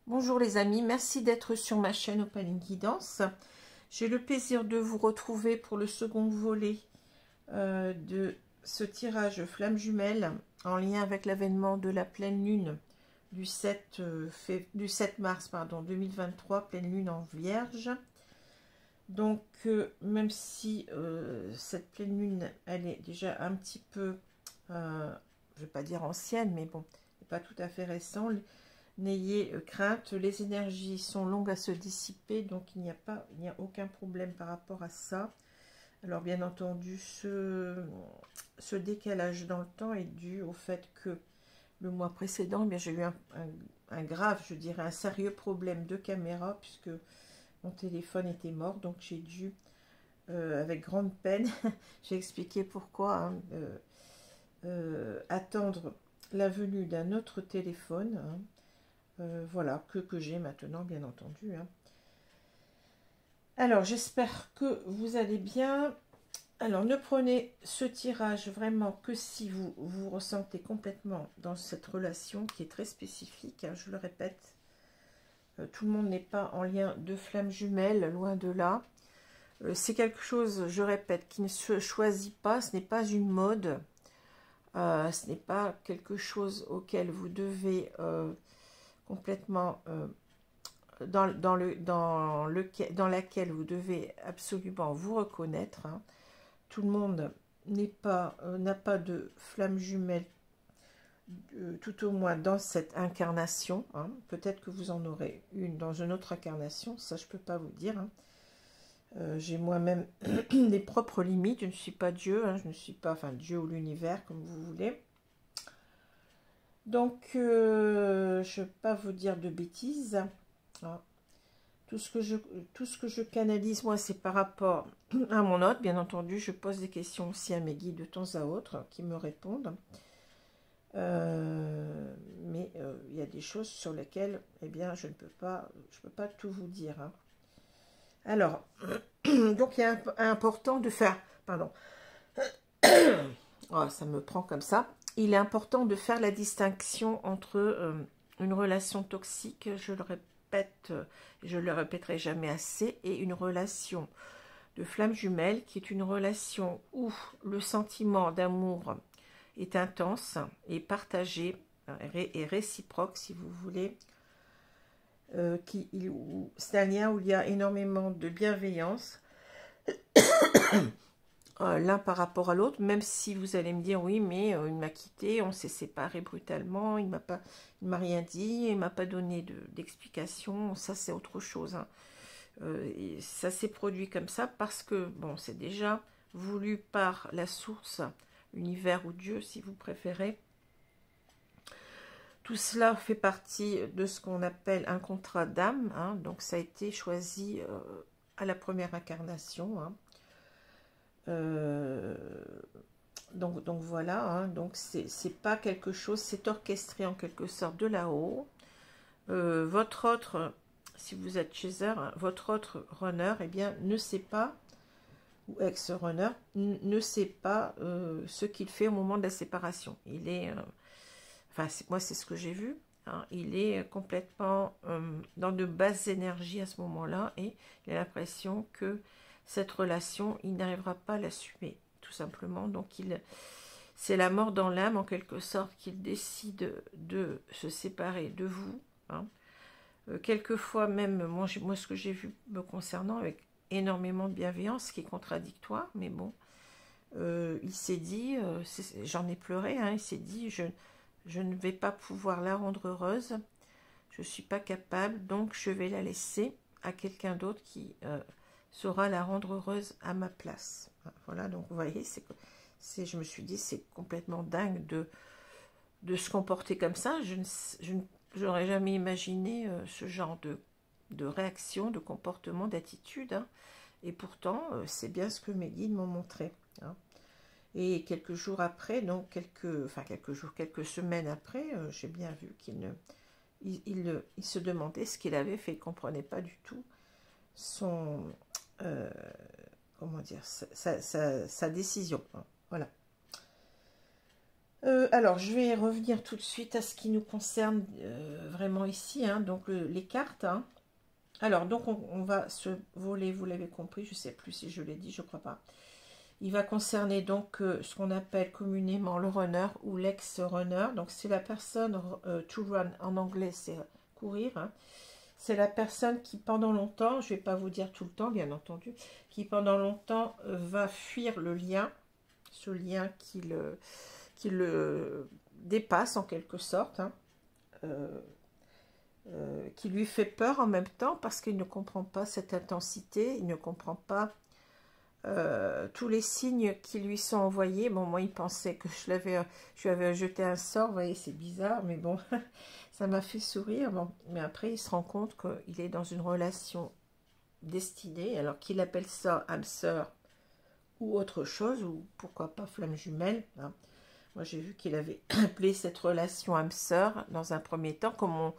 Bonjour les amis, merci d'être sur ma chaîne Opaline Guidance. J'ai le plaisir de vous retrouver pour le second volet de ce tirage flamme jumelle en lien avec l'avènement de la pleine lune du 7 mars 2023, pleine lune en Vierge. Donc même si cette pleine lune elle est déjà un petit peu, je ne vais pas dire ancienne, mais bon, pas tout à fait récent. N'ayez crainte, les énergies sont longues à se dissiper, donc il n'y a aucun problème par rapport à ça. Alors bien entendu, ce décalage dans le temps est dû au fait que le mois précédent, eh j'ai eu un grave, je dirais, un sérieux problème de caméra, puisque mon téléphone était mort, donc j'ai dû, avec grande peine, j'ai expliqué pourquoi, attendre la venue d'un autre téléphone, voilà, que j'ai maintenant, bien entendu. Alors, j'espère que vous allez bien. Alors, ne prenez ce tirage vraiment que si vous vous ressentez complètement dans cette relation qui est très spécifique. Je le répète, tout le monde n'est pas en lien de flamme jumelle, loin de là. C'est quelque chose, je répète, qui ne se choisit pas. Ce n'est pas une mode. Ce n'est pas quelque chose auquel vous devez... complètement dans laquelle vous devez absolument vous reconnaître. Tout le monde n'a pas de flamme jumelle, tout au moins dans cette incarnation. Peut-être que vous en aurez une dans une autre incarnation, ça je peux pas vous dire. J'ai moi-même des propres limites, je ne suis pas Dieu, je ne suis pas, enfin Dieu ou l'univers, comme vous voulez. Donc, je ne vais pas vous dire de bêtises. Tout ce que je canalise, moi, c'est par rapport à mon hôte. Bien entendu, je pose des questions aussi à mes guides de temps à autre qui me répondent. Mais il y a des choses sur lesquelles, eh bien, je peux pas tout vous dire. Alors, donc, il est important de faire... Pardon. Oh, ça me prend comme ça. Il est important de faire la distinction entre une relation toxique, je le répète, je le répéterai jamais assez, et une relation de flamme jumelle, qui est une relation où le sentiment d'amour est intense et partagé et réciproque, si vous voulez. C'est un lien où il y a énormément de bienveillance. L'un par rapport à l'autre, même si vous allez me dire oui, mais il m'a quitté, on s'est séparés brutalement, il m'a rien dit, il m'a pas donné d'explication, ça c'est autre chose. Et ça s'est produit comme ça parce que bon, c'est déjà voulu par la source, l'univers ou Dieu si vous préférez. Tout cela fait partie de ce qu'on appelle un contrat d'âme, donc ça a été choisi à la première incarnation. Donc voilà, donc c'est pas quelque chose, c'est orchestré en quelque sorte de là-haut. Votre autre, si vous êtes chaser, votre autre runner, eh bien, ne sait pas, ou ex-runner, ne sait pas ce qu'il fait au moment de la séparation. Il est, enfin, moi c'est ce que j'ai vu, il est complètement dans de basses énergies à ce moment-là, et il a l'impression que cette relation, il n'arrivera pas à l'assumer, tout simplement. Donc, c'est la mort dans l'âme, en quelque sorte, qu'il décide de se séparer de vous. Quelquefois, même, moi, ce que j'ai vu me concernant, avec énormément de bienveillance, ce qui est contradictoire, mais bon, il s'est dit, j'en ai pleuré, il s'est dit, je ne vais pas pouvoir la rendre heureuse, je ne suis pas capable, donc je vais la laisser à quelqu'un d'autre qui... saura la rendre heureuse à ma place. Voilà, donc vous voyez, je me suis dit, c'est complètement dingue de se comporter comme ça. Je n'aurais jamais imaginé ce genre de réaction, de comportement, d'attitude. Et pourtant, c'est bien ce que mes guides m'ont montré. Et quelques jours après, donc quelques semaines après, j'ai bien vu il se demandait ce qu'il avait fait. Il ne comprenait pas du tout son... comment dire, sa décision. Voilà. Alors, je vais revenir tout de suite à ce qui nous concerne vraiment ici, hein, donc les cartes. Hein. Alors, donc, on va se voler, vous l'avez compris, je ne sais plus si je l'ai dit, je crois pas. Il va concerner donc ce qu'on appelle communément le runner ou l'ex-runner. Donc, c'est la personne, to run en anglais, c'est courir. Hein. C'est la personne qui, pendant longtemps, je ne vais pas vous dire tout le temps, bien entendu, qui pendant longtemps va fuir le lien, ce lien qui le dépasse en quelque sorte, hein, qui lui fait peur en même temps parce qu'il ne comprend pas cette intensité, il ne comprend pas tous les signes qui lui sont envoyés. Bon, moi, il pensait que je lui avais jeté un sort, vous voyez, c'est bizarre, mais bon, ça m'a fait sourire. Bon, mais après, il se rend compte qu'il est dans une relation destinée, alors qu'il appelle ça âme sœur ou autre chose, ou pourquoi pas flamme jumelle, hein. Moi, j'ai vu qu'il avait appelé cette relation âme sœur dans un premier temps, comme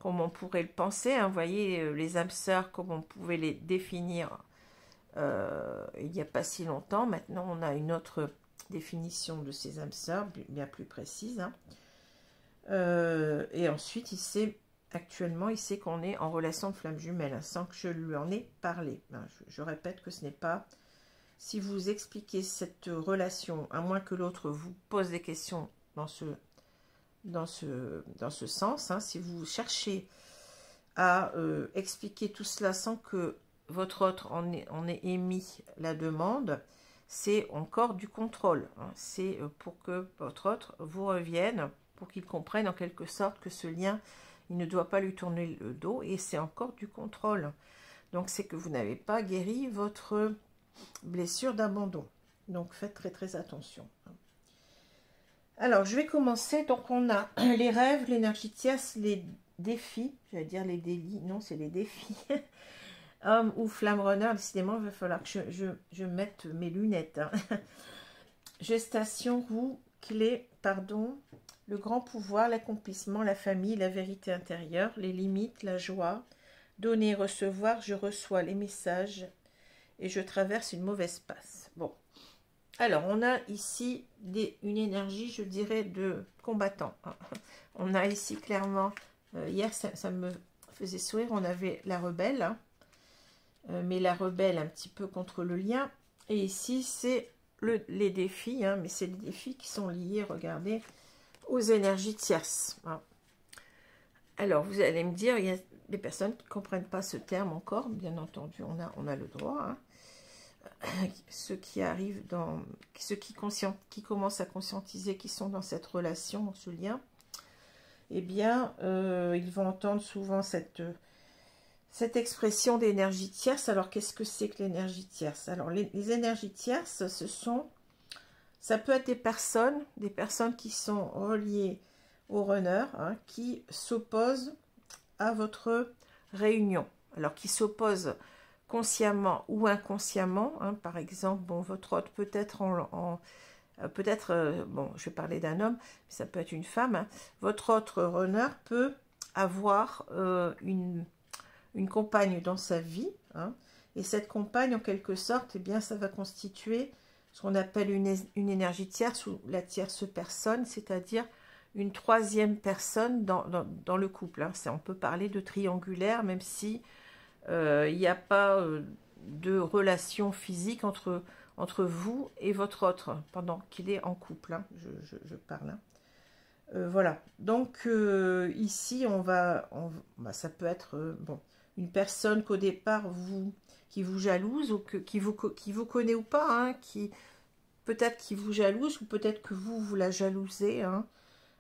on pourrait le penser. Hein. Vous voyez, les âmes sœurs, comme on pouvait les définir il n'y a pas si longtemps. Maintenant, on a une autre définition de ces âmes sœurs, bien plus précise. Hein. Et ensuite, actuellement, il sait qu'on est en relation de flamme jumelle, hein, sans que je lui en ai parlé. Hein. Je répète que ce n'est pas... Si vous expliquez cette relation, à moins que l'autre vous pose des questions dans ce sens, hein, si vous cherchez à expliquer tout cela sans que votre autre en ait émis la demande, c'est encore du contrôle. Hein. C'est pour que votre autre vous revienne, pour qu'il comprenne en quelque sorte que ce lien, il ne doit pas lui tourner le dos, et c'est encore du contrôle. Donc c'est que vous n'avez pas guéri votre blessure d'abandon. Donc faites très très attention. Alors je vais commencer. Donc on a les rêves, l'énergie tierce, les défis, j'allais dire les délits, non c'est les défis. Homme ou flamme runner, décidément il va falloir que je mette mes lunettes. Hein. Gestation, roue, clé, pardon, le grand pouvoir, l'accomplissement, la famille, la vérité intérieure, les limites, la joie, donner, recevoir, je reçois les messages et je traverse une mauvaise passe. Bon, alors on a ici une énergie, je dirais, de combattant. On a ici clairement, hier ça me faisait sourire, on avait la rebelle, hein, mais la rebelle un petit peu contre le lien. Et ici c'est les défis, hein, mais c'est les défis qui sont liés, regardez, aux énergies tierces. Hein. Alors vous allez me dire, il y a des personnes qui ne comprennent pas ce terme encore, bien entendu, on a le droit. Hein. Ceux qui arrivent ceux qui commencent à conscientiser, qui sont dans cette relation, dans ce lien, eh bien, ils vont entendre souvent cette expression d'énergie tierce. Alors, qu'est-ce que c'est que l'énergie tierce? Alors, les énergies tierces, ça peut être des personnes qui sont reliées au runner, hein, qui s'opposent à votre réunion. Alors, qui s'opposent consciemment ou inconsciemment, hein, par exemple, bon, votre hôte peut-être bon, je vais parler d'un homme, mais ça peut être une femme, hein, votre autre runner peut avoir une compagne dans sa vie, hein, et cette compagne, en quelque sorte, eh bien, ça va constituer ce qu'on appelle une énergie tierce ou la tierce personne, c'est-à-dire une troisième personne dans le couple. Hein. On peut parler de triangulaire, même si il n'y a pas de relation physique entre vous et votre autre pendant qu'il est en couple. Hein, je parle. Hein. Voilà. Donc ici, ça peut être bon, une personne qu'au départ qui vous jalouse ou qui vous connaît ou pas, hein, peut-être qui vous jalouse ou peut-être que vous la jalousez. Hein.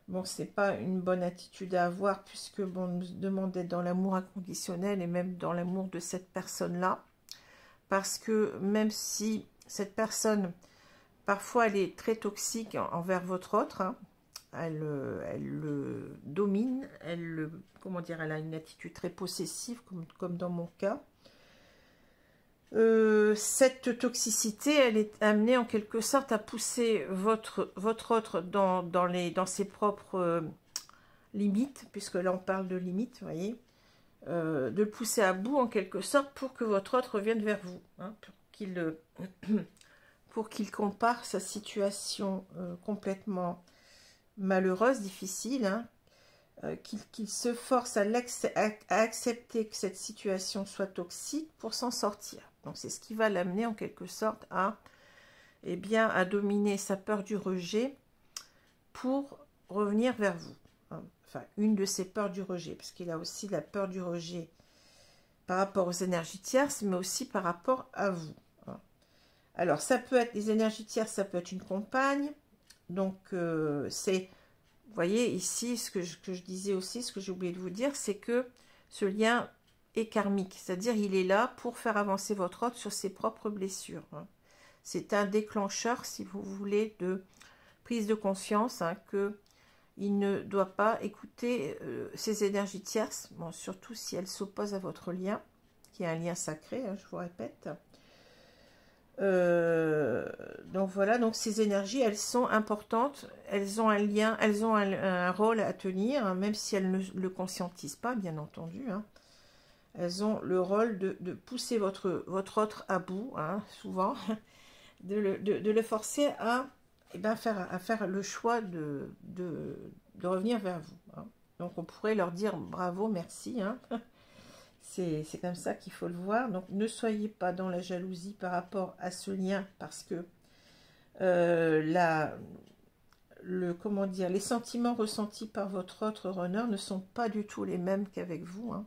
Bon, c'est pas une bonne attitude à avoir puisque, bon, on nous demande d'être dans l'amour inconditionnel et même dans l'amour de cette personne-là. Parce que même si cette personne, parfois, elle est très toxique envers votre autre, hein, elle le domine, comment dire, elle a une attitude très possessive, comme dans mon cas. Cette toxicité, elle est amenée en quelque sorte à pousser votre autre dans ses propres limites, puisque là on parle de limites, vous voyez, de le pousser à bout en quelque sorte pour que votre autre revienne vers vous, hein, pour qu'il compare sa situation complètement malheureuse, difficile, hein, qu'il se force à accepter que cette situation soit toxique pour s'en sortir. Donc c'est ce qui va l'amener en quelque sorte à, eh bien, à dominer sa peur du rejet pour revenir vers vous. Hein. Enfin, une de ses peurs du rejet, parce qu'il a aussi la peur du rejet par rapport aux énergies tierces, mais aussi par rapport à vous. Hein. Alors, ça peut être les énergies tierces, ça peut être une compagne. Donc, c'est... Vous voyez, ici, ce que je disais aussi, ce que j'ai oublié de vous dire, c'est que ce lien est karmique. C'est-à-dire, il est là pour faire avancer votre hôte sur ses propres blessures. Hein. C'est un déclencheur, si vous voulez, de prise de conscience, hein, qu'il ne doit pas écouter ces énergies tierces, bon, surtout si elles s'opposent à votre lien, qui est un lien sacré, hein, je vous répète. Donc voilà, donc ces énergies, elles sont importantes, elles ont un lien, elles ont un rôle à tenir, hein, même si elles ne le conscientisent pas, bien entendu. Hein. Elles ont le rôle de pousser votre autre à bout, hein, souvent, de le forcer à, eh ben, faire le choix de revenir vers vous. Hein. Donc on pourrait leur dire bravo, merci, hein. C'est comme ça qu'il faut le voir. Donc, ne soyez pas dans la jalousie par rapport à ce lien, parce que comment dire, les sentiments ressentis par votre autre runner ne sont pas du tout les mêmes qu'avec vous. Hein.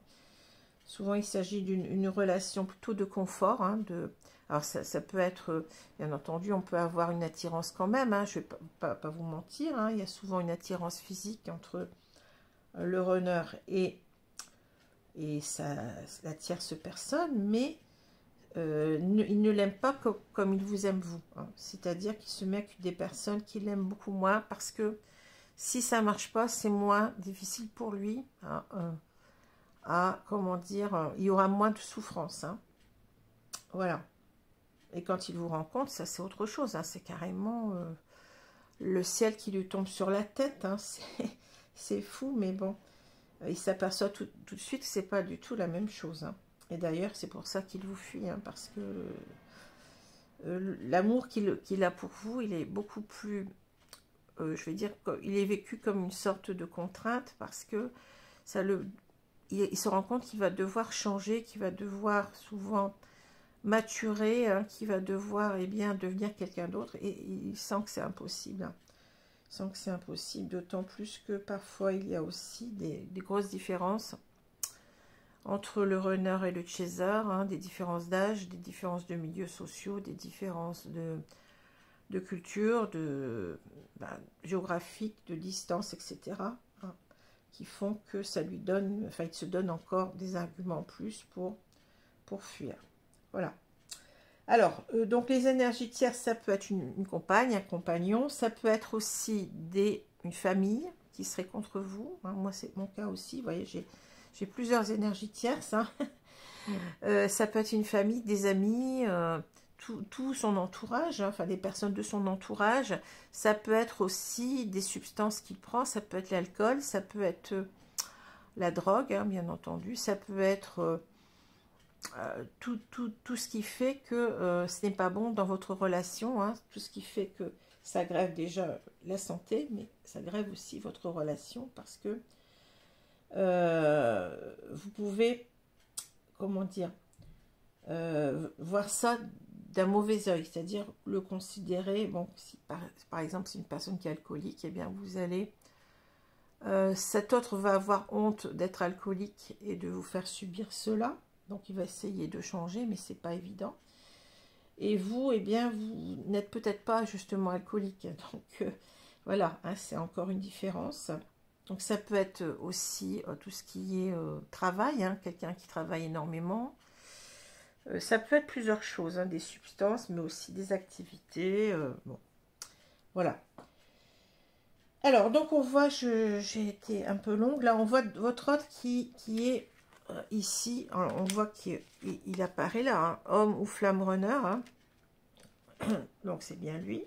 Souvent, il s'agit d'une relation plutôt de confort. Hein, alors, ça peut être, bien entendu, on peut avoir une attirance quand même. Hein, je ne vais pas vous mentir. Hein, il y a souvent une attirance physique entre le runner et la tierce personne, mais il ne l'aime pas comme il vous aime vous. Hein. C'est-à-dire qu'il se met avec des personnes qui l'aiment beaucoup moins, parce que si ça ne marche pas, c'est moins difficile pour lui. Hein, comment dire, il y aura moins de souffrance. Hein. Voilà. Et quand il vous rencontre, ça c'est autre chose. Hein. C'est carrément le ciel qui lui tombe sur la tête. Hein. C'est fou, mais bon. Il s'aperçoit tout de suite que ce n'est pas du tout la même chose. Hein. Et d'ailleurs, c'est pour ça qu'il vous fuit, hein, parce que l'amour qu'il a pour vous, il est beaucoup plus, je vais dire, il est vécu comme une sorte de contrainte, parce que il se rend compte qu'il va devoir changer, qu'il va devoir souvent maturer, hein, qu'il va devoir, eh bien, devenir quelqu'un d'autre, et il sent que c'est impossible. Hein. Sans que c'est impossible, d'autant plus que parfois il y a aussi des grosses différences entre le runner et le chaser, hein, des différences d'âge, des différences de milieux sociaux, des différences de culture, géographique, de distance, etc., hein, qui font que ça lui donne, enfin il se donne encore des arguments en plus pour fuir. Voilà. Alors, donc les énergies tierces, ça peut être une compagne, un compagnon, ça peut être aussi une famille qui serait contre vous. Hein. Moi, c'est mon cas aussi. Vous voyez, j'ai plusieurs énergies tierces. Hein. Ça peut être une famille, des amis, tout son entourage, hein, enfin des personnes de son entourage. Ça peut être aussi des substances qu'il prend, ça peut être l'alcool, ça peut être la drogue, hein, bien entendu, ça peut être... tout ce qui fait que ce n'est pas bon dans votre relation, hein, tout ce qui fait que ça grève déjà la santé, mais ça grève aussi votre relation, parce que vous pouvez, comment dire, voir ça d'un mauvais œil, c'est-à-dire le considérer, bon, si par exemple c'est une personne qui est alcoolique, eh bien vous allez, cet autre va avoir honte d'être alcoolique et de vous faire subir cela. Donc, il va essayer de changer, mais c'est pas évident. Et vous, eh bien, vous n'êtes peut-être pas justement alcoolique. Donc, voilà, hein, c'est encore une différence. Donc, ça peut être aussi tout ce qui est travail, hein, quelqu'un qui travaille énormément. Ça peut être plusieurs choses, hein, des substances, mais aussi des activités. Bon, voilà. Alors, donc, on voit, j'ai été un peu longue. Là, on voit votre autre qui est... ici, on voit qu'il apparaît là, hein, homme ou flamme runner, hein. Donc c'est bien lui.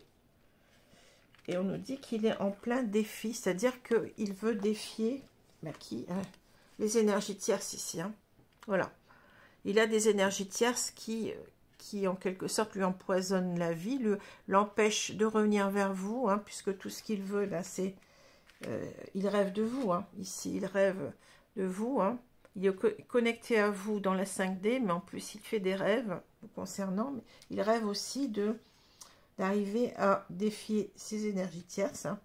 Et on nous dit qu'il est en plein défi, c'est-à-dire qu'il veut défier qui, hein, les énergies tierces ici. Hein. Voilà. Il a des énergies tierces qui en quelque sorte lui empoisonnent la vie, l'empêchent de revenir vers vous, hein, puisque tout ce qu'il veut là, c'est il rêve de vous, hein. Ici, il rêve de vous, hein. Il est connecté à vous dans la 5D, mais en plus, il fait des rêves vous concernant. Mais il rêve aussi d'arriver à défier ces énergies tierces, hein.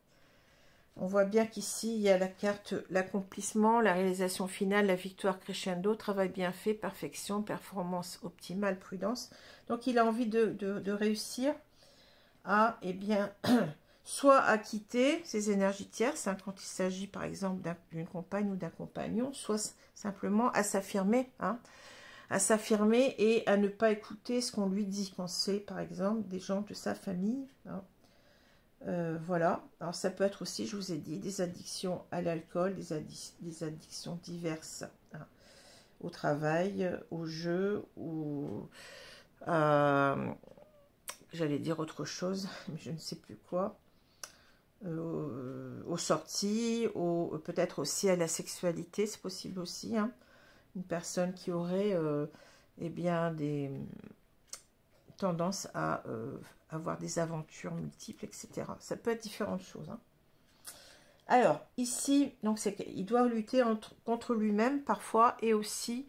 On voit bien qu'ici, il y a la carte l'accomplissement, la réalisation finale, la victoire crescendo, travail bien fait, perfection, performance optimale, prudence. Donc, il a envie de réussir à, eh bien, soit à quitter ces énergies tierces, hein, quand il s'agit, par exemple, d'une compagne ou d'un compagnon, soit simplement à s'affirmer, hein, à s'affirmer et à ne pas écouter ce qu'on lui dit, quand c'est, par exemple, des gens de sa famille, hein. Voilà, alors ça peut être aussi, je vous ai dit, des addictions à l'alcool, des addictions diverses, hein, au travail, au jeu, ou j'allais dire autre chose, mais je ne sais plus quoi, aux sorties, peut-être aussi à la sexualité, c'est possible aussi, hein. Une personne qui aurait eh bien des tendances à avoir des aventures multiples, etc. Ça peut être différentes choses, hein. Alors, ici, donc c'est qu'il doit lutter contre lui-même parfois, et aussi,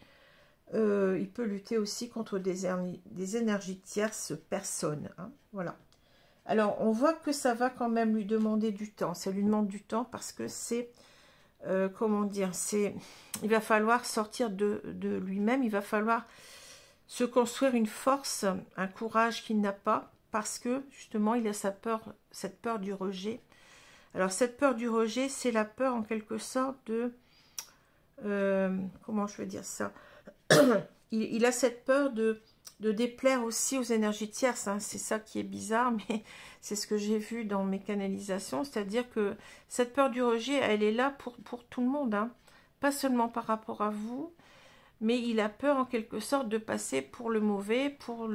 il peut lutter aussi contre des énergies tierces personnes, hein. Voilà. Alors, on voit que ça va quand même lui demander du temps. Ça lui demande du temps parce que c'est, comment dire, il va falloir sortir de lui-même, il va falloir se construire une force, un courage qu'il n'a pas, parce que justement il a cette peur du rejet. Alors cette peur du rejet, c'est la peur en quelque sorte de, comment je veux dire ça, il a cette peur de déplaire aussi aux énergies tierces, hein. C'est ça qui est bizarre, mais c'est ce que j'ai vu dans mes canalisations, c'est-à-dire que cette peur du rejet, elle est là pour tout le monde, hein. Pas seulement par rapport à vous, mais il a peur en quelque sorte de passer pour le mauvais, pour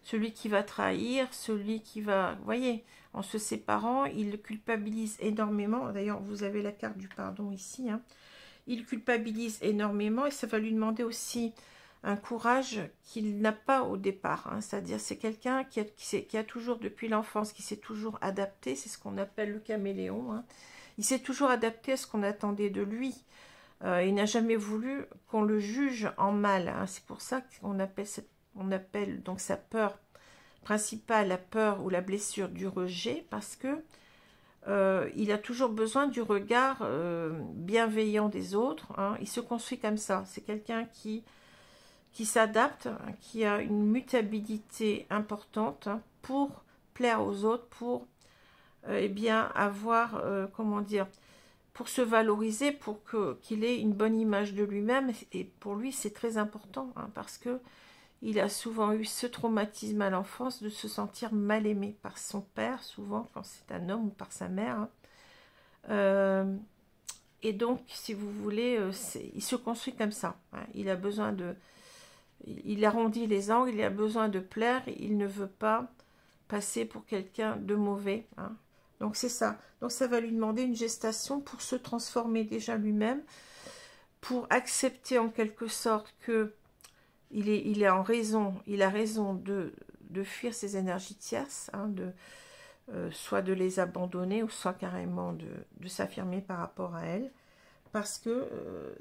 celui qui va trahir, celui qui va... Vous voyez, en se séparant, il le culpabilise énormément. D'ailleurs, vous avez la carte du pardon ici, hein. Il culpabilise énormément et ça va lui demander aussi un courage qu'il n'a pas au départ, hein. C'est-à-dire c'est quelqu'un qui a toujours, depuis l'enfance, qui s'est toujours adapté. C'est ce qu'on appelle le caméléon, hein. Il s'est toujours adapté à ce qu'on attendait de lui. Il n'a jamais voulu qu'on le juge en mal, hein. C'est pour ça qu'on appelle donc sa peur principale la peur ou la blessure du rejet, parce que il a toujours besoin du regard bienveillant des autres, hein. Il se construit comme ça. C'est quelqu'un qui s'adapte, qui a une mutabilité importante, hein, pour plaire aux autres, pour eh bien avoir, comment dire, pour se valoriser, pour qu'il ait une bonne image de lui-même. Et pour lui, c'est très important, hein, parce que il a souvent eu ce traumatisme à l'enfance de se sentir mal aimé par son père, souvent quand c'est un homme, ou par sa mère, hein. Et donc, si vous voulez, il se construit comme ça, hein. Il a besoin de... Il arrondit les angles, il a besoin de plaire, il ne veut pas passer pour quelqu'un de mauvais, hein. Donc c'est ça. Donc ça va lui demander une gestation pour se transformer déjà lui-même, pour accepter en quelque sorte que il a raison de fuir ces énergies tierces, hein, soit de les abandonner, ou soit carrément de s'affirmer par rapport à elles, parce que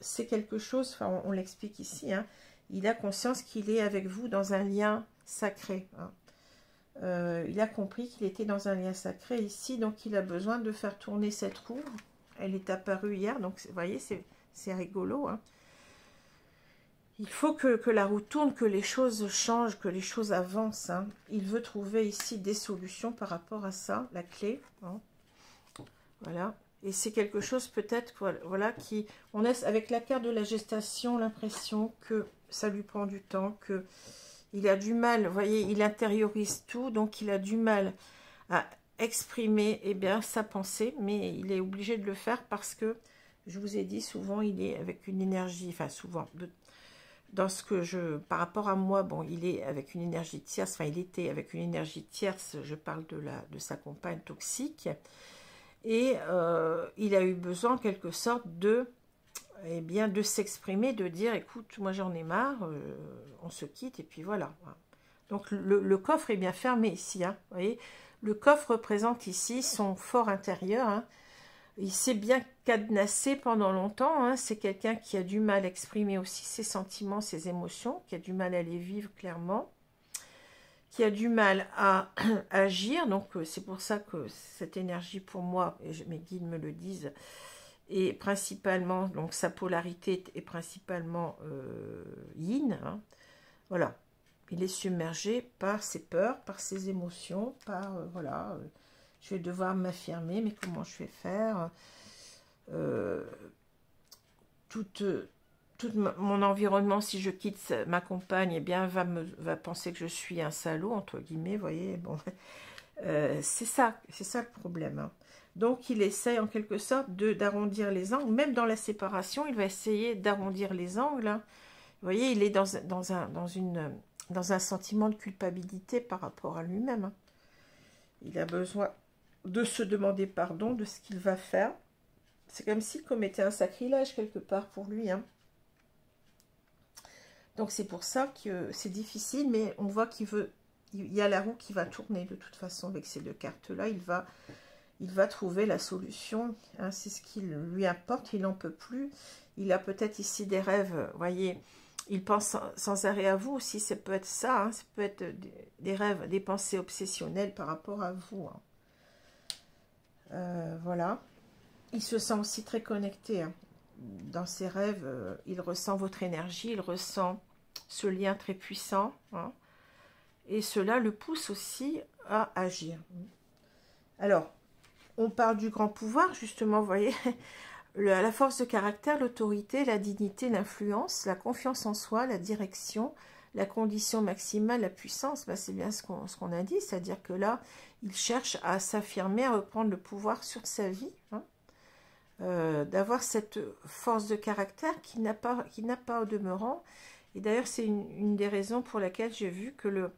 c'est quelque chose, enfin on l'explique ici, hein, il a conscience qu'il est avec vous dans un lien sacré, hein. Il a compris qu'il était dans un lien sacré ici, donc il a besoin de faire tourner cette roue. Elle est apparue hier, donc vous voyez, c'est rigolo, hein. Il faut que la roue tourne, que les choses changent, que les choses avancent, hein. Il veut trouver ici des solutions par rapport à ça, la clé, hein. Voilà. Et c'est quelque chose peut-être, voilà, on a avec la carte de la gestation l'impression que ça lui prend du temps, que il a du mal, vous voyez, il intériorise tout, donc il a du mal à exprimer, eh bien, sa pensée, mais il est obligé de le faire parce que, je vous ai dit, souvent, il est avec une énergie, enfin, souvent, dans ce que par rapport à moi, bon, il est avec une énergie tierce, enfin, il était avec une énergie tierce, je parle de sa compagne toxique, et il a eu besoin, en quelque sorte, eh bien, de s'exprimer, de dire, écoute, moi j'en ai marre, on se quitte, et puis voilà. Donc le coffre est bien fermé ici, hein, vous voyez, le coffre représente ici son fort intérieur, hein. Il s'est bien cadenassé pendant longtemps, hein. C'est quelqu'un qui a du mal à exprimer aussi ses sentiments, ses émotions, qui a du mal à les vivre clairement, qui a du mal à agir. Donc c'est pour ça que cette énergie pour moi, et mes guides me le disent, est principalement, donc sa polarité est principalement yin, hein. Voilà, il est submergé par ses peurs, par ses émotions, par voilà, je vais devoir m'affirmer, mais comment je vais faire? Tout mon environnement, si je quitte ma compagne, eh bien, va penser que je suis un salaud, entre guillemets, vous voyez, bon, c'est ça le problème, hein. Donc, il essaye en quelque sorte d'arrondir les angles, même dans la séparation, il va essayer d'arrondir les angles, hein. Vous voyez, il est dans un sentiment de culpabilité par rapport à lui-même, hein. Il a besoin de se demander pardon de ce qu'il va faire. C'est comme s'il commettait un sacrilège quelque part pour lui, hein. Donc c'est pour ça que c'est difficile, mais on voit il y a la roue qui va tourner de toute façon avec ces deux cartes-là. Il va trouver la solution, hein. C'est ce qui lui importe, il n'en peut plus. Il a peut-être ici des rêves, vous voyez, il pense sans arrêt à vous aussi, ça peut être ça, hein. Ça peut être des rêves, des pensées obsessionnelles par rapport à vous, hein. Voilà. Il se sent aussi très connecté, hein. Dans ses rêves, il ressent votre énergie, il ressent ce lien très puissant, hein. Et cela le pousse aussi à agir. Alors, on parle du grand pouvoir, justement, vous voyez, la force de caractère, l'autorité, la dignité, l'influence, la confiance en soi, la direction, la condition maximale, la puissance. Ben, c'est bien ce qu'on a dit, c'est-à-dire que là, il cherche à s'affirmer, à reprendre le pouvoir sur sa vie, hein. D'avoir cette force de caractère qui n'a pas au demeurant. Et d'ailleurs, c'est une des raisons pour laquelle j'ai vu que le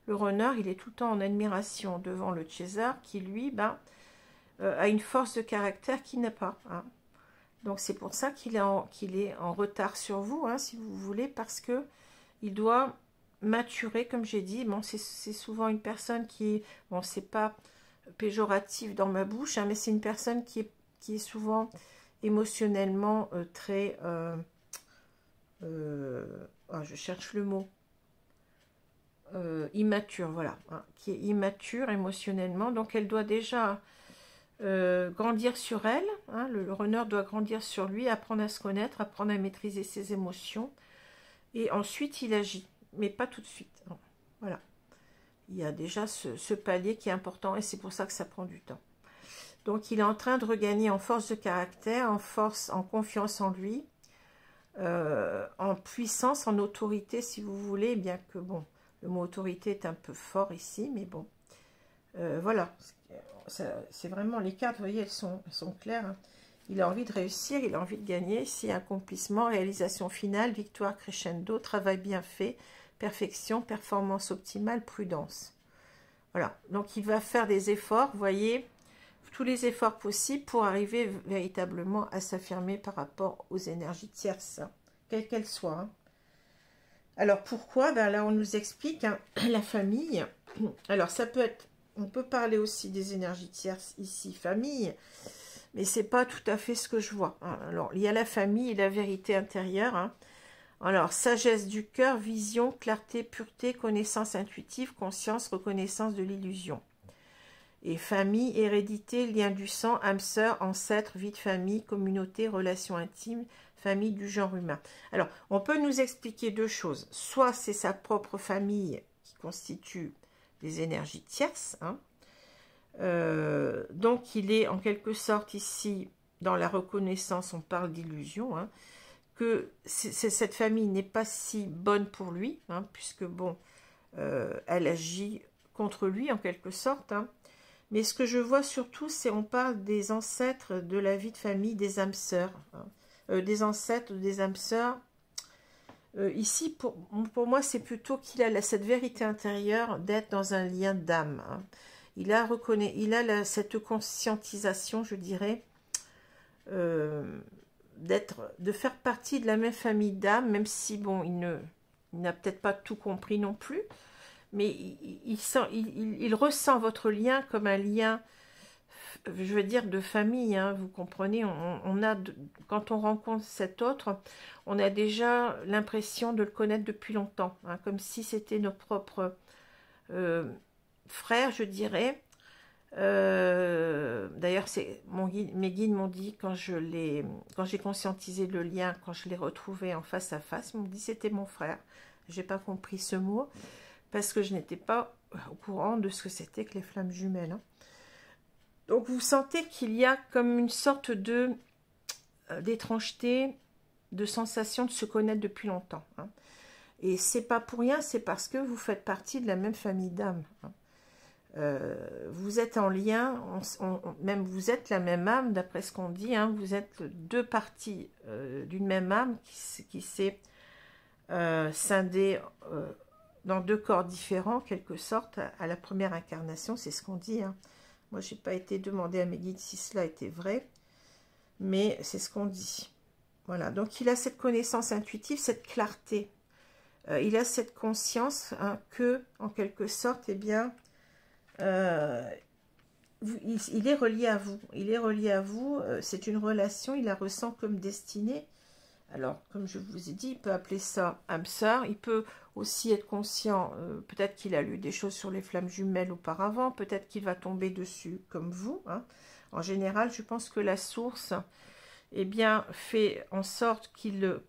runner, il est tout le temps en admiration devant le chaser, qui lui, a une force de caractère qu'il n'a pas, hein. Donc c'est pour ça qu'il est en retard sur vous, hein, si vous voulez, parce que il doit maturer, comme j'ai dit. Bon, c'est souvent une personne qui est, bon, c'est pas péjoratif dans ma bouche, hein, mais c'est une personne qui est souvent émotionnellement très... je cherche le mot. Immature, voilà. Hein, qui est immature émotionnellement. Donc, elle doit déjà grandir sur elle. Hein, le runner doit grandir sur lui, apprendre à se connaître, apprendre à maîtriser ses émotions. Et ensuite, il agit. Mais pas tout de suite. Hein, voilà. Il y a déjà ce palier qui est important et c'est pour ça que ça prend du temps. Donc, il est en train de regagner en force de caractère, en force, en confiance en lui, en puissance, en autorité, si vous voulez, bien que, bon, le mot autorité est un peu fort ici, mais bon. Voilà, c'est vraiment, les cartes, vous voyez, elles sont claires, hein. Il a envie de réussir, il a envie de gagner. Ici, accomplissement, réalisation finale, victoire crescendo, travail bien fait, perfection, performance optimale, prudence. Voilà, donc il va faire des efforts, vous voyez, tous les efforts possibles pour arriver véritablement à s'affirmer par rapport aux énergies tierces, hein, quelles qu'elles soient, hein. Alors pourquoi? Ben là on nous explique, hein, la famille. Alors ça peut être, on peut parler aussi des énergies tierces ici, famille, mais c'est pas tout à fait ce que je vois, hein. Alors il y a la famille et la vérité intérieure, hein. Alors sagesse du cœur, vision, clarté, pureté, connaissance intuitive, conscience, reconnaissance de l'illusion. Et famille, hérédité, lien du sang, âme sœur, ancêtre, vie de famille, communauté, relations intimes, famille du genre humain. Alors, on peut nous expliquer deux choses. Soit c'est sa propre famille qui constitue des énergies tierces, hein. Donc, il est en quelque sorte ici, dans la reconnaissance, on parle d'illusion, hein, que cette famille n'est pas si bonne pour lui, hein, puisque, bon, elle agit contre lui en quelque sorte, hein. Mais ce que je vois surtout, c'est on parle des ancêtres de la vie de famille, des âmes sœurs, hein. Des ancêtres, des âmes sœurs. Ici, pour moi, c'est plutôt qu'il a cette vérité intérieure d'être dans un lien d'âme, hein. Il a cette conscientisation, je dirais, de faire partie de la même famille d'âme, même si, bon, il n'a peut-être pas tout compris non plus, mais il ressent votre lien comme un lien je veux dire de famille, hein, vous comprenez, quand on rencontre cet autre, on a déjà l'impression de le connaître depuis longtemps, hein, comme si c'était notre propre frère, je dirais. D'ailleurs, mes guides m'ont dit quand j'ai conscientisé le lien, quand je l'ai retrouvé en face à face, ils m'ont dit c'était mon frère. J'ai pas compris ce mot parce que je n'étais pas au courant de ce que c'était que les flammes jumelles. Hein. Donc vous sentez qu'il y a comme une sorte de d'étrangeté, de sensation de se connaître depuis longtemps. Hein. Et c'est pas pour rien, c'est parce que vous faites partie de la même famille d'âmes. Hein. Vous êtes en lien, même vous êtes la même âme, d'après ce qu'on dit, hein, vous êtes deux parties d'une même âme qui s'est scindée dans deux corps différents, en quelque sorte, à la première incarnation, c'est ce qu'on dit. Hein. Moi, je n'ai pas été demandé à mes guides si cela était vrai, mais c'est ce qu'on dit. Voilà, donc il a cette connaissance intuitive, cette clarté. Il a cette conscience hein, que, en quelque sorte, eh bien, il est relié à vous. Il est relié à vous. C'est une relation, il la ressent comme destinée. Alors, comme je vous ai dit, il peut appeler ça âme sœur. Il peut aussi être conscient, peut-être qu'il a lu des choses sur les flammes jumelles auparavant, peut-être qu'il va tomber dessus comme vous. Hein. En général, je pense que la source eh bien, fait en sorte que,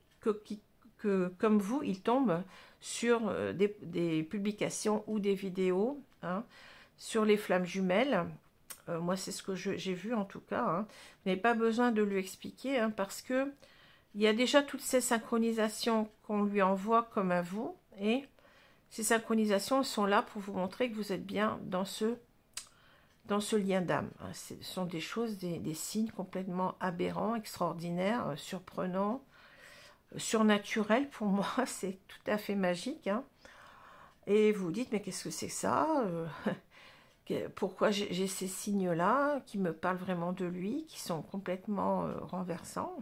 comme vous, il tombe sur des publications ou des vidéos hein, sur les flammes jumelles. Moi, c'est ce que j'ai vu en tout cas. Hein. Vous n'avez pas besoin de lui expliquer hein, parce que il y a déjà toutes ces synchronisations qu'on lui envoie comme à vous. Et ces synchronisations sont là pour vous montrer que vous êtes bien dans ce lien d'âme. Ce sont des choses, des signes complètement aberrants, extraordinaires, surprenants, surnaturels. Pour moi, c'est tout à fait magique. Hein. Et vous vous dites, mais qu'est-ce que c'est ça pourquoi j'ai ces signes-là qui me parlent vraiment de lui, qui sont complètement renversants.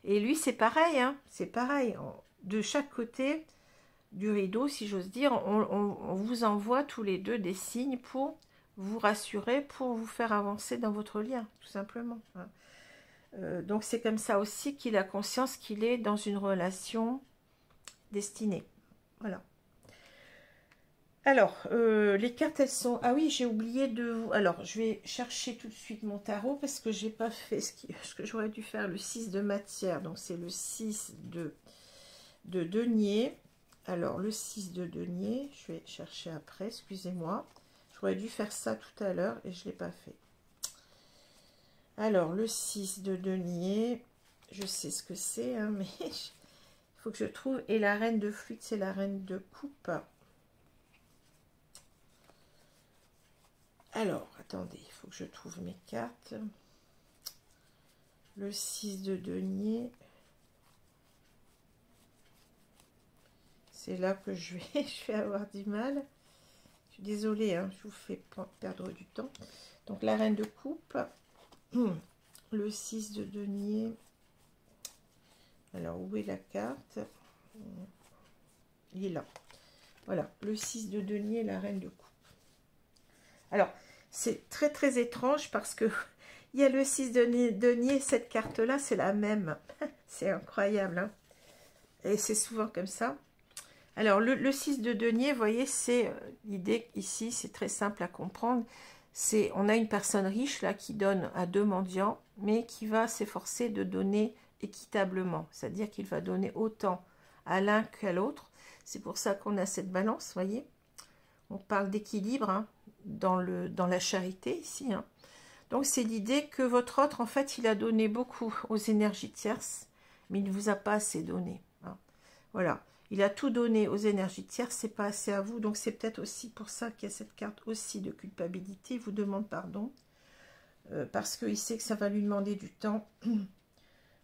Et lui, c'est pareil, hein, c'est pareil. De chaque côté du rideau, si j'ose dire, on vous envoie tous les deux des signes pour vous rassurer, pour vous faire avancer dans votre lien, tout simplement. Hein. Donc c'est comme ça aussi qu'il a conscience qu'il est dans une relation destinée. Voilà. Alors, les cartes, elles sont... Ah oui, j'ai oublié de vous... Alors, je vais chercher tout de suite mon tarot parce que j'ai pas fait ce que j'aurais dû faire, le 6 de matière. Donc, c'est le 6 de denier. Alors, le 6 de denier, je vais chercher après, excusez-moi. J'aurais dû faire ça tout à l'heure et je ne l'ai pas fait. Alors, le 6 de denier, je sais ce que c'est, hein, mais il faut que je trouve... Et la reine de flûte, c'est la reine de coupe. Alors, attendez, il faut que je trouve mes cartes. Le 6 de denier. C'est là que je vais avoir du mal. Je suis désolée, hein, je vous fais perdre du temps. Donc, la reine de coupe. Le 6 de denier. Alors, où est la carte? Il est là. Voilà, le 6 de denier, la reine de coupe. Alors, c'est très très étrange parce que il y a le 6 de denier, cette carte-là, c'est la même. C'est incroyable. Hein, et c'est souvent comme ça. Alors, le 6 de denier, vous voyez, c'est l'idée ici, c'est très simple à comprendre. On a une personne riche là qui donne à deux mendiants, mais qui va s'efforcer de donner équitablement. C'est-à-dire qu'il va donner autant à l'un qu'à l'autre. C'est pour ça qu'on a cette balance, vous voyez. On parle d'équilibre hein, dans la charité ici. Hein. Donc, c'est l'idée que votre autre, en fait, il a donné beaucoup aux énergies tierces, mais il ne vous a pas assez donné. Hein. Voilà. Il a tout donné aux énergies tierces, c'est pas assez à vous. Donc, c'est peut-être aussi pour ça qu'il y a cette carte aussi de culpabilité. Il vous demande pardon. Parce qu'il sait que ça va lui demander du temps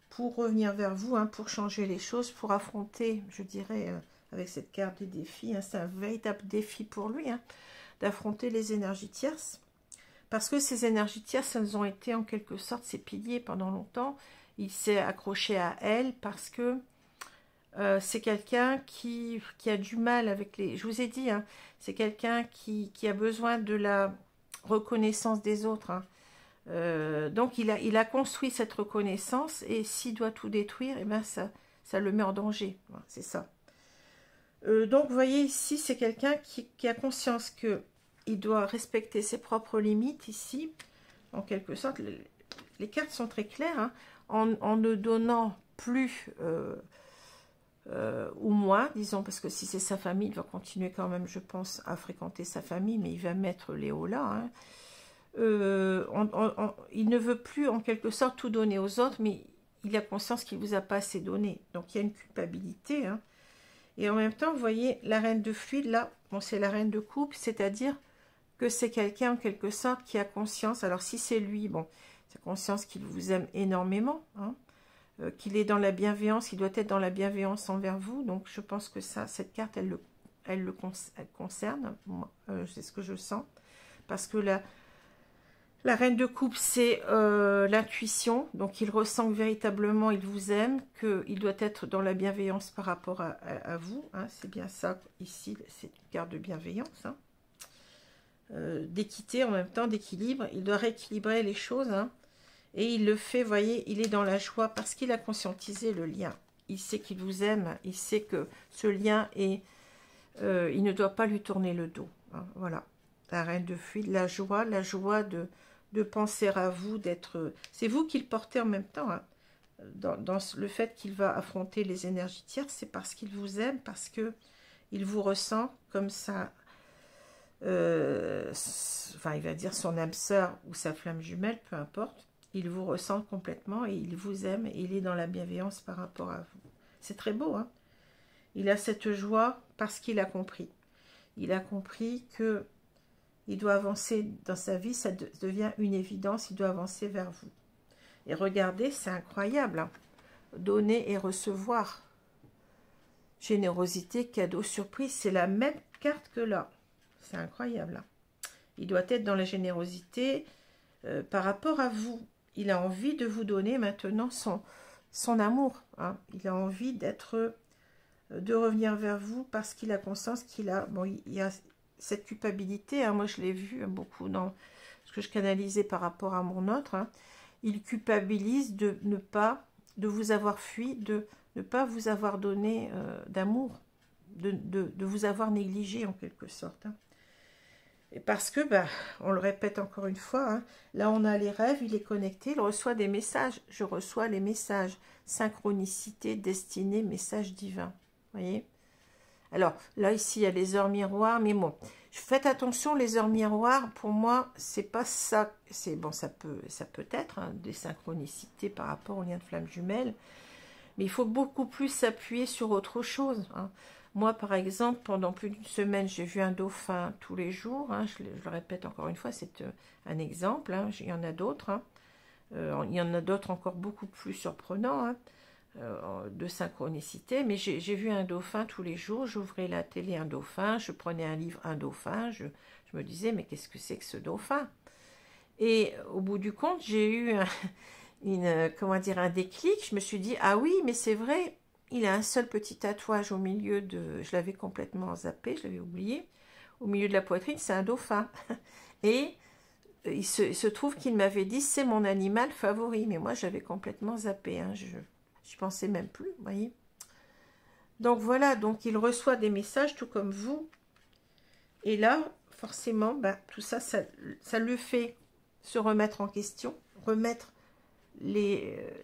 pour revenir vers vous, hein, pour changer les choses, pour affronter, je dirais, avec cette carte des défis. Hein, c'est un véritable défi pour lui, hein, d'affronter les énergies tierces. Parce que ces énergies tierces, elles ont été en quelque sorte ses piliers pendant longtemps. Il s'est accroché à elles parce que c'est quelqu'un qui a du mal avec les... Je vous ai dit, hein, c'est quelqu'un qui a besoin de la reconnaissance des autres. Hein. Donc il a construit cette reconnaissance, et s'il doit tout détruire, eh ben ça le met en danger. Voilà, c'est ça. Donc vous voyez ici, c'est quelqu'un qui a conscience que il doit respecter ses propres limites ici, en quelque sorte. Les cartes sont très claires, hein, en ne donnant plus ou moins, disons, parce que si c'est sa famille, il va continuer quand même, je pense, à fréquenter sa famille, mais il va mettre Léo là. Hein. Il ne veut plus, en quelque sorte, tout donner aux autres, mais il a conscience qu'il ne vous a pas assez donné. Donc, il y a une culpabilité. Hein. Et en même temps, vous voyez, la reine de fluide, là, bon, c'est la reine de coupe, c'est-à-dire que c'est quelqu'un, en quelque sorte, qui a conscience. Alors, si c'est lui, bon, c'est conscience qu'il vous aime énormément, hein, qu'il est dans la bienveillance, il doit être dans la bienveillance envers vous. Donc, je pense que ça, cette carte, elle concerne. C'est ce que je sens. Parce que la reine de coupe, c'est l'intuition. Donc, il ressent que véritablement, il vous aime, qu'il doit être dans la bienveillance par rapport à vous. Hein. C'est bien ça, ici, c'est une carte de bienveillance. Hein. D'équité en même temps, d'équilibre. Il doit rééquilibrer les choses. Hein. Et il le fait, vous voyez, il est dans la joie parce qu'il a conscientisé le lien. Il sait qu'il vous aime. Il sait que ce lien est... il ne doit pas lui tourner le dos. Hein. Voilà. La reine de fluide, la joie de penser à vous, d'être... C'est vous qui le portez en même temps. Hein. Dans le fait qu'il va affronter les énergies tierces, c'est parce qu'il vous aime, parce que il vous ressent comme ça. Enfin, il va dire son âme sœur ou sa flamme jumelle, peu importe. Il vous ressent complètement et il vous aime et il est dans la bienveillance par rapport à vous. C'est très beau, hein. Il a cette joie parce qu'il a compris. Il a compris que il doit avancer dans sa vie, ça devient une évidence, il doit avancer vers vous. Et regardez, c'est incroyable, hein. Donner et recevoir. Générosité, cadeau, surprise, c'est la même carte que là. C'est incroyable, hein. Il doit être dans la générosité par rapport à vous. Il a envie de vous donner maintenant son amour. Hein. Il a envie de revenir vers vous parce qu'il a conscience qu'il a... Bon, il y a cette culpabilité, hein, moi je l'ai vu beaucoup dans ce que je canalisais par rapport à mon autre. Hein. Il culpabilise de vous avoir fui, de ne pas vous avoir donné d'amour, de vous avoir négligé en quelque sorte. Hein. Et parce que, on le répète encore une fois, hein, là on a les rêves, il est connecté, il reçoit des messages. Je reçois les messages. Synchronicité, destinée, message divin. Vous voyez? Alors, là, ici, il y a les heures miroirs, mais bon, faites attention, les heures miroirs, pour moi, c'est pas ça. C'est bon, ça peut être hein, des synchronicités par rapport au lien de flamme jumelle, mais il faut beaucoup plus s'appuyer sur autre chose. Hein. Moi, par exemple, pendant plus d'une semaine, j'ai vu un dauphin tous les jours. Hein, je le répète encore une fois, c'est un exemple. Hein, il y en a d'autres. Hein. Il y en a d'autres encore beaucoup plus surprenants. Hein. De synchronicité, mais j'ai vu un dauphin tous les jours, j'ouvrais la télé, un dauphin, je prenais un livre, un dauphin, je me disais, mais qu'est-ce que c'est que ce dauphin? Et au bout du compte, j'ai eu un déclic, je me suis dit, ah oui, mais c'est vrai, il a un seul petit tatouage au milieu de, je l'avais complètement zappé, je l'avais oublié, au milieu de la poitrine, c'est un dauphin. Et il se trouve qu'il m'avait dit, c'est mon animal favori, mais moi j'avais complètement zappé, hein, je pensais même plus, vous voyez. Donc voilà, donc il reçoit des messages tout comme vous. Et là, forcément, tout ça, ça le fait se remettre en question, remettre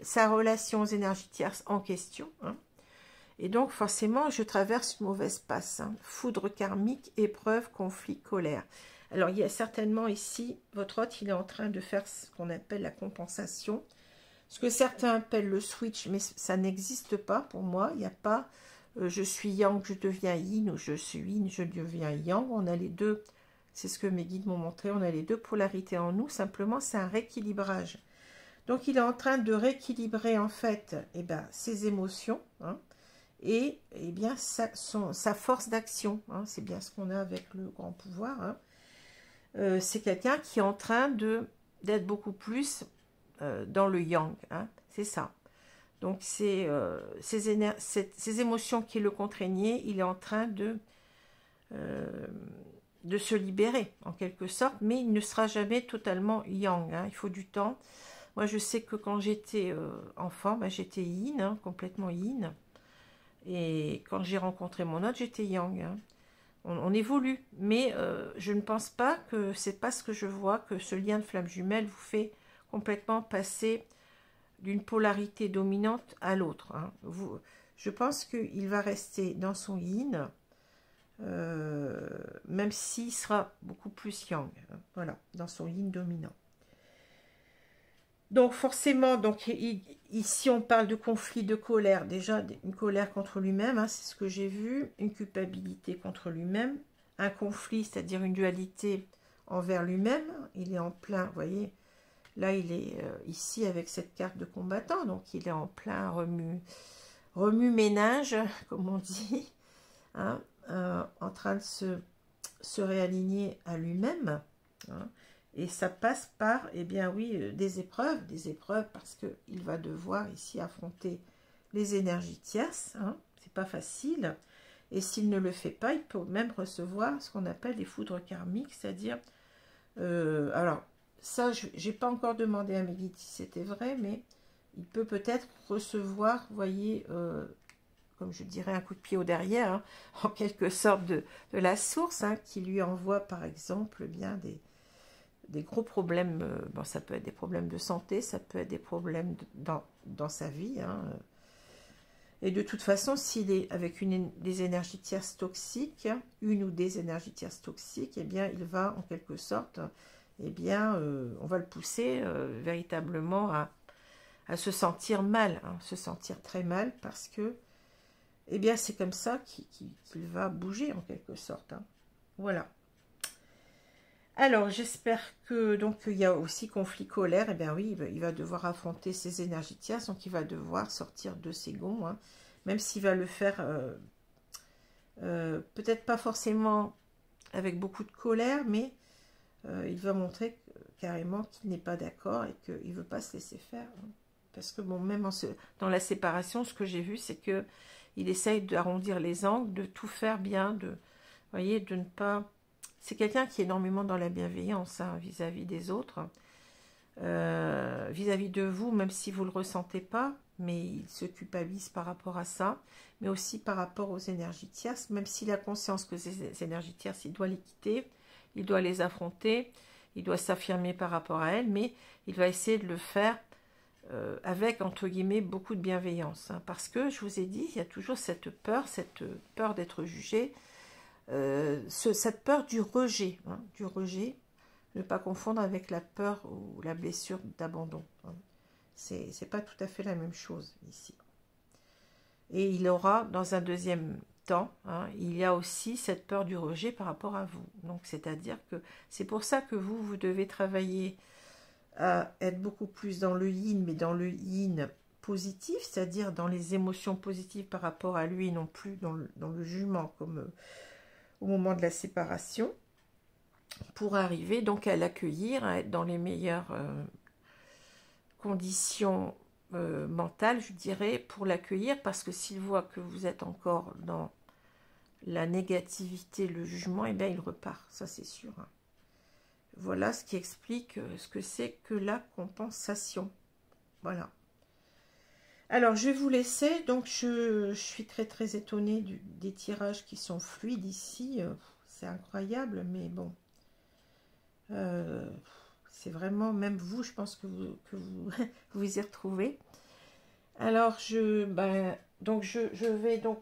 sa relation aux énergies tierces en question. Hein. Et donc, forcément, je traverse une mauvaise passe. Hein. Foudre karmique, épreuve, conflit, colère. Alors, il y a certainement ici, votre hôte, il est en train de faire ce qu'on appelle la compensation. Ce que certains appellent le switch, mais ça n'existe pas pour moi. Il n'y a pas je suis yang, je deviens yin, ou je suis yin, je deviens yang. On a les deux, c'est ce que mes guides m'ont montré, on a les deux polarités en nous. Simplement, c'est un rééquilibrage. Donc, il est en train de rééquilibrer, en fait, ses émotions, hein, et bien sa force d'action. Hein, c'est bien ce qu'on a avec le grand pouvoir. Hein. C'est quelqu'un qui est en train d'être beaucoup plus... dans le yang, hein, c'est ça. Donc, ces émotions qui le contraignaient, il est en train de se libérer, en quelque sorte, mais il ne sera jamais totalement yang, hein, il faut du temps. Moi, je sais que quand j'étais enfant, bah, j'étais yin, hein, complètement yin, et quand j'ai rencontré mon autre, j'étais yang, hein. On évolue, mais je ne pense pas que c'est pas ce que je vois, que ce lien de flamme jumelle vous fait complètement passer d'une polarité dominante à l'autre, hein. Je pense qu'il va rester dans son yin, même s'il sera beaucoup plus yang, hein, voilà, dans son yin dominant. Donc forcément, donc, ici on parle de conflit, de colère, déjà une colère contre lui-même, hein, c'est ce que j'ai vu, une culpabilité contre lui-même, un conflit, c'est-à-dire une dualité envers lui-même, il est en plein, vous voyez, là il est ici avec cette carte de combattant, donc il est en plein remue-ménage, comme on dit, hein, en train de se réaligner à lui-même, hein. Et ça passe par, eh bien oui, des épreuves parce qu'il va devoir ici affronter les énergies tierces, hein, c'est pas facile. Et s'il ne le fait pas, il peut même recevoir ce qu'on appelle des foudres karmiques, c'est-à-dire, alors ça, j'ai pas encore demandé à mes guides si c'était vrai, mais il peut peut-être recevoir, vous voyez, comme je dirais, un coup de pied au derrière, hein, en quelque sorte de la source, hein, qui lui envoie par exemple bien des gros problèmes, bon, ça peut être des problèmes de santé, ça peut être des problèmes dans sa vie, hein. Et de toute façon, s'il est avec des énergies tierces toxiques, une ou des énergies tierces toxiques, eh bien, il va en quelque sorte, eh bien, on va le pousser véritablement à se sentir mal, hein, se sentir très mal, parce que, eh bien, c'est comme ça qu'il va bouger en quelque sorte, hein. Voilà. Alors, j'espère que, donc, il y a aussi conflit colère, et bien oui, il va devoir affronter ses énergies tierces, donc il va devoir sortir de ses gonds, hein, même s'il va le faire, peut-être pas forcément avec beaucoup de colère, mais il va montrer carrément qu'il n'est pas d'accord et qu'il ne veut pas se laisser faire, hein. Parce que, bon, même dans la séparation, ce que j'ai vu, c'est que il essaye d'arrondir les angles, de tout faire bien, vous voyez, de ne pas... C'est quelqu'un qui est énormément dans la bienveillance, hein, vis-à-vis des autres, vis-à-vis de vous, même si vous ne le ressentez pas, mais il se culpabilise par rapport à ça, mais aussi par rapport aux énergies tierces, même s'il a conscience que ces énergies tierces, il doit les quitter, il doit les affronter, il doit s'affirmer par rapport à elles, mais il va essayer de le faire avec, entre guillemets, beaucoup de bienveillance, hein, parce que, je vous ai dit, il y a toujours cette peur d'être jugé, cette peur du rejet, hein, ne pas confondre avec la peur ou la blessure d'abandon, hein. C'est pas tout à fait la même chose ici. Et il aura, dans un deuxième temps, hein, il y a aussi cette peur du rejet par rapport à vous. Donc, c'est-à-dire que c'est pour ça que vous devez travailler à être beaucoup plus dans le yin, mais dans le yin positif, c'est-à-dire dans les émotions positives par rapport à lui, non plus dans le jugement, comme au moment de la séparation, pour arriver donc à l'accueillir, à être dans les meilleures conditions mentales, je dirais, pour l'accueillir, parce que s'il voit que vous êtes encore dans la négativité, le jugement, eh bien il repart, ça c'est sûr, hein. Voilà ce qui explique ce que c'est que la compensation. Voilà. Alors, je vais vous laisser. Donc, je suis très, très étonnée des tirages qui sont fluides ici. C'est incroyable, mais bon. C'est vraiment, même vous, je pense que vous vous y retrouvez. Alors, donc je vais donc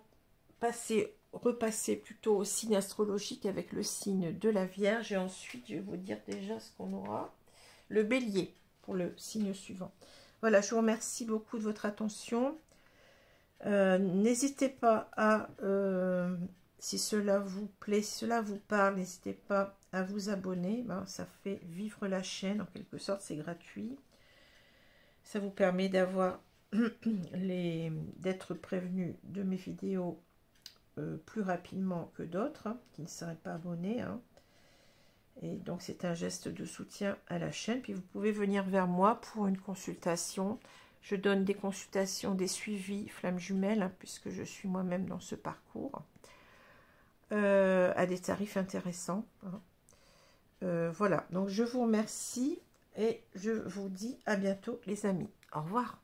repasser plutôt au signe astrologique avec le signe de la Vierge. Et ensuite, je vais vous dire déjà ce qu'on aura. Le Bélier, pour le signe suivant. Voilà, je vous remercie beaucoup de votre attention. N'hésitez pas à, si cela vous plaît, si cela vous parle, n'hésitez pas à vous abonner. Ben, ça fait vivre la chaîne, en quelque sorte, c'est gratuit. Ça vous permet d'avoir d'être prévenu de mes vidéos plus rapidement que d'autres, hein, qui ne seraient pas abonnés, hein. Et donc c'est un geste de soutien à la chaîne. Puis vous pouvez venir vers moi pour une consultation. Je donne des consultations, des suivis flammes jumelles, hein, puisque je suis moi-même dans ce parcours. à des tarifs intéressants. Voilà, donc je vous remercie et je vous dis à bientôt les amis. Au revoir.